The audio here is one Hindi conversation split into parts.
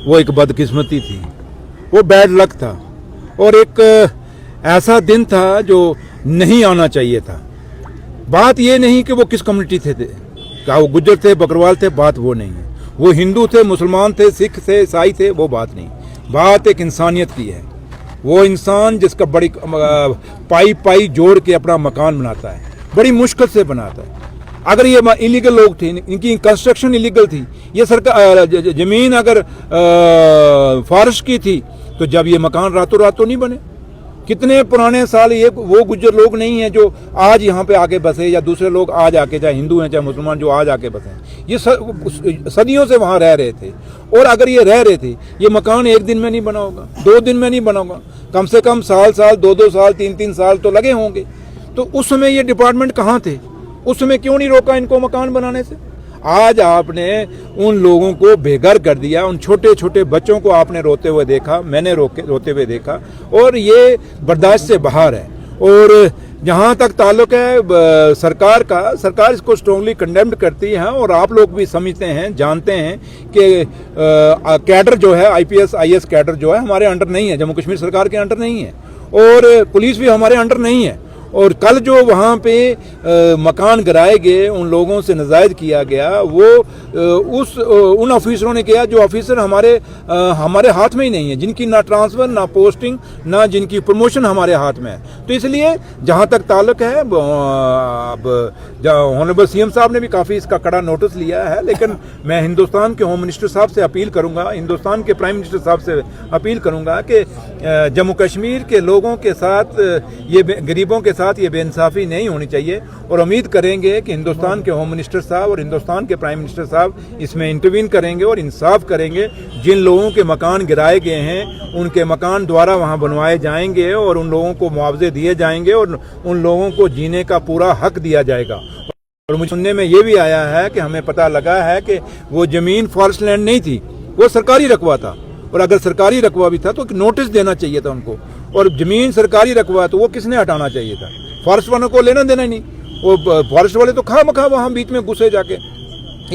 वो एक बदकिस्मती थी, वो बैड लक था और एक ऐसा दिन था जो नहीं आना चाहिए था। बात ये नहीं कि वो किस कम्युनिटी थे, क्या वो गुज्जर थे, बकरवाल थे, बात वो नहीं है। वो हिंदू थे, मुसलमान थे, सिख थे, ईसाई थे, वो बात नहीं। बात एक इंसानियत की है। वो इंसान जिसका बड़ी पाई पाई जोड़ के अपना मकान बनाता है, बड़ी मुश्किल से बनाता है। अगर ये इलीगल लोग थे, इनकी कंस्ट्रक्शन इलीगल थी, ये सरकार जमीन अगर फॉरेस्ट की थी तो जब ये मकान रातों रात तो नहीं बने। कितने पुराने साल ये वो गुज्जर लोग नहीं हैं जो आज यहाँ पे आके बसे, या दूसरे लोग आज आके, चाहे हिंदू हैं चाहे मुसलमान, जो आज आके बसे। ये सदियों से वहाँ रह रहे थे, और अगर ये रह रहे थे, ये मकान एक दिन में नहीं बना होगा, 2 दिन में नहीं बना होगा, कम से कम साल 2 साल 3 साल तो लगे होंगे। तो उस समय ये डिपार्टमेंट कहाँ थे? उस समय क्यों नहीं रोका इनको मकान बनाने से? आज आपने उन लोगों को बेघर कर दिया, उन छोटे छोटे बच्चों को आपने रोते हुए देखा, मैंने रोते हुए देखा, और ये बर्दाश्त से बाहर है। और जहाँ तक ताल्लुक है सरकार का, सरकार इसको स्ट्रांगली कंडेम्ड करती है, और आप लोग भी समझते हैं, जानते हैं कि कैडर जो है, IPS IAS कैडर जो है हमारे अंडर नहीं है, जम्मू कश्मीर सरकार के अंडर नहीं है, और पुलिस भी हमारे अंडर नहीं है। और कल जो वहाँ पे मकान गिराए गए, उन लोगों से नाजायज किया गया, वो उन ऑफिसरों ने किया जो ऑफिसर हमारे हाथ में ही नहीं है, जिनकी ना ट्रांसफ़र, ना पोस्टिंग, ना जिनकी प्रमोशन हमारे हाथ में है। तो इसलिए जहाँ तक ताल्लुक है, अब ऑनरेबल CM साहब ने भी काफ़ी इसका कड़ा नोटिस लिया है, लेकिन मैं हिंदुस्तान के होम मिनिस्टर साहब से अपील करूँगा, हिंदुस्तान के प्राइम मिनिस्टर साहब से अपील करूँगा कि जम्मू कश्मीर के लोगों के साथ, ये गरीबों के साथ ये बेइंसाफी नहीं होनी चाहिए। और उम्मीद करेंगे कि हिंदुस्तान के होम मिनिस्टर साहब और हिंदुस्तान के प्राइम मिनिस्टर साहब इसमें इंटरवीन करेंगे और इंसाफ करेंगे। जिन लोगों के मकान गिराए गए हैं, उनके मकान दोबारा वहां बनवाए जाएंगे, और उन लोगों को मुआवजे दिए जाएंगे, और उन लोगों को जीने का पूरा हक दिया जाएगा। और मुझे सुनने में ये भी आया है कि हमें पता लगा है कि वो जमीन फॉरेस्ट लैंड नहीं थी, वो सरकारी रकबा था, और अगर सरकारी रकबा भी था तो नोटिस देना चाहिए था उनको। और जमीन सरकारी रकबा तो वो किसने हटाना चाहिए था? फॉरेस्ट वालों को लेना देना ही नहीं। वो फॉरेस्ट वाले तो खामखा वहाँ बीच में घुसे जाके।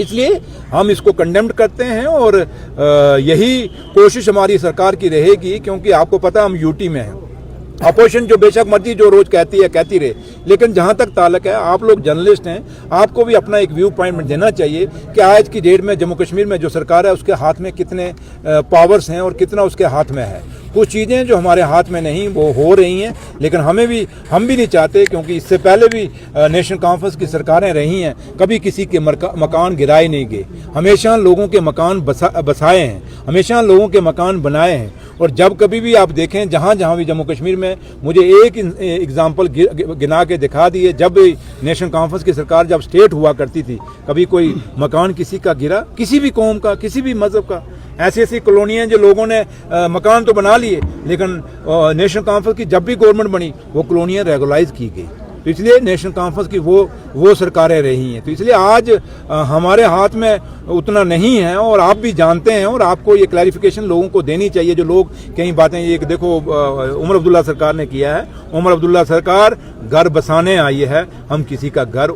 इसलिए हम इसको कंडेम्ड करते हैं, और यही कोशिश हमारी सरकार की रहेगी, क्योंकि आपको पता हम यूटी में हैं। अपोजिशन जो बेशक मर्जी जो रोज कहती है कहती रहे, लेकिन जहां तक ताल्लुक है, आप लोग जर्नलिस्ट हैं, आपको भी अपना एक व्यू पॉइंट देना चाहिए कि आज की डेट में जम्मू कश्मीर में जो सरकार है उसके हाथ में कितने पावर्स हैं और कितना उसके हाथ में है। कुछ चीज़ें जो हमारे हाथ में नहीं वो हो रही हैं, लेकिन हम भी नहीं चाहते, क्योंकि इससे पहले भी नेशनल कॉन्फ्रेंस की सरकारें रही हैं, कभी किसी के मकान गिराए नहीं गए, हमेशा लोगों के मकान बसाए हैं, हमेशा लोगों के मकान बनाए हैं। और जब कभी भी आप देखें, जहाँ जहाँ भी जम्मू कश्मीर में, मुझे एक एग्जाम्पल गिना के दिखा दिए, जब नेशनल कॉन्फ्रेंस की सरकार जब स्टेट हुआ करती थी, कभी कोई मकान किसी का गिरा, किसी भी कौम का, किसी भी मजहब का। ऐसी ऐसी कॉलोनियाँ जो लोगों ने मकान तो बना लिए, लेकिन नेशनल कॉन्फ्रेंस की जब भी गवर्नमेंट बनी, वो कॉलोनियाँ रेगुलाइज की गई। तो इसलिए नेशनल कॉन्फ्रेंस की वो सरकारें रही हैं। तो इसलिए आज हमारे हाथ में उतना नहीं है, और आप भी जानते हैं, और आपको ये क्लैरिफिकेशन लोगों को देनी चाहिए। जो लोग कई बातें, ये देखो उमर अब्दुल्ला सरकार ने किया है, उमर अब्दुल्ला सरकार घर बसाने आई है, हम किसी का घर